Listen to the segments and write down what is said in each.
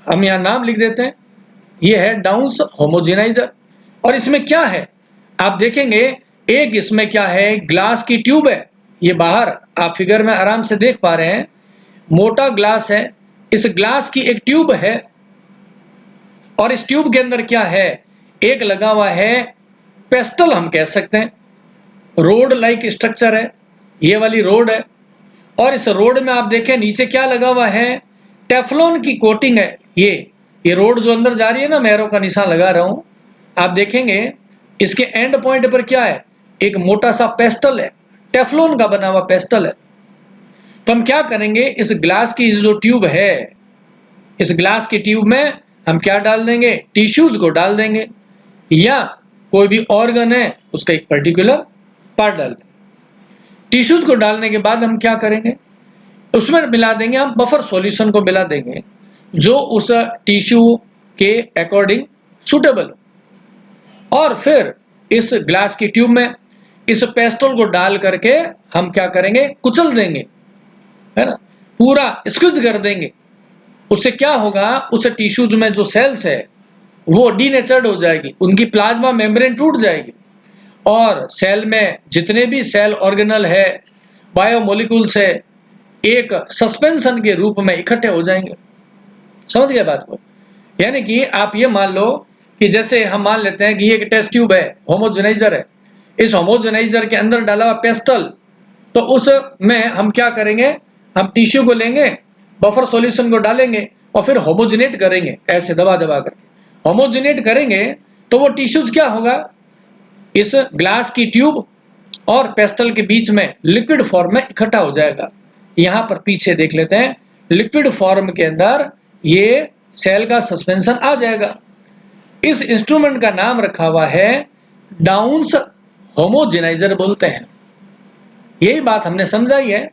हम यहाँ नाम लिख देते हैं, ये है डाउन्स होमोजेनाइजर। और इसमें क्या है आप देखेंगे, एक इसमें क्या है, ग्लास की ट्यूब है, ये बाहर आप फिगर में आराम से देख पा रहे हैं, मोटा ग्लास है, इस ग्लास की एक ट्यूब है और इस ट्यूब के अंदर क्या है, एक लगा हुआ है पेस्टल, हम कह सकते हैं रोड लाइक स्ट्रक्चर है, ये वाली रोड है। और इस रोड में आप देखें नीचे क्या लगा हुआ है, टेफ्लॉन की कोटिंग है। ये रोड जो अंदर जा रही है ना, मैं एरो का निशान लगा रहा हूं, आप देखेंगे इसके एंड पॉइंट पर क्या है, एक मोटा सा पेस्टल है, टेफ्लॉन का बना हुआ पेस्टल है। तो हम क्या करेंगे, इस ग्लास की जो ट्यूब है, इस ग्लास की ट्यूब में हम क्या डाल देंगे, टिश्यूज को डाल देंगे, या कोई भी ऑर्गन है उसका एक पर्टिकुलर पार्ट डाल देंगे। टिश्यूज को डालने के बाद हम क्या करेंगे, उसमें मिला देंगे हम बफर सॉल्यूशन को मिला देंगे जो उस टिश्यू के अकॉर्डिंग सूटेबल हो। और फिर इस ग्लास की ट्यूब में इस पेस्टल को डाल करके हम क्या करेंगे, कुचल देंगे, है ना, पूरा स्क्वीज कर देंगे। उससे क्या होगा, उस टिश्यूज में जो सेल्स है वो डीनेचर्ड हो जाएगी, उनकी प्लाज्मा मेम्ब्रेन टूट जाएगी और सेल में जितने भी सेल ऑर्गेनल है, बायोमोलिक्यूल्स है, एक सस्पेंशन के रूप में इकट्ठे हो जाएंगे। समझ गए बात को? यानी कि आप ये मान लो कि जैसे हम मान लेते हैं कि ये एक टेस्ट ट्यूब है, होमोजेनाइजर है, इस होमोजेनाइजर के अंदर डाला हुआ पेस्टल, तो उसमें हम क्या करेंगे, हम टिश्यू को लेंगे, बफर सॉल्यूशन को डालेंगे और फिर होमोजेनेट करेंगे, ऐसे दबा दबा करके होमोजेनेट करेंगे। तो वो टिश्यूज क्या होगा, इस ग्लास की ट्यूब और पेस्टल के बीच में लिक्विड फॉर्म में इकट्ठा हो जाएगा। यहां पर पीछे देख लेते हैं, लिक्विड फॉर्म के अंदर ये सेल का सस्पेंशन आ जाएगा। इस इंस्ट्रूमेंट का नाम रखा हुआ है डाउन्स होमोजेनाइजर बोलते हैं। यही बात हमने समझाई है।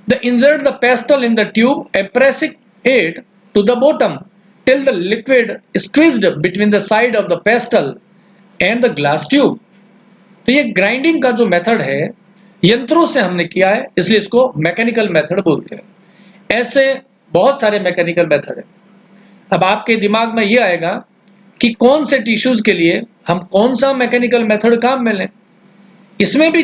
The insert the pestle in the tube, pressing it to the bottom till the liquid squeezed between the side of the pestle and the glass tube. तो ये ग्राइंडिंग का जो मेथड है यंत्रों से हमने किया है, इसलिए इसको मैकेनिकल मेथड बोलते हैं। ऐसे बहुत सारे मैकेनिकल मेथड है। अब आपके दिमाग में ये आएगा कि कौन से टिश्यूज के लिए हम कौन सा मैकेनिकल मेथड काम में लें। इसमें भी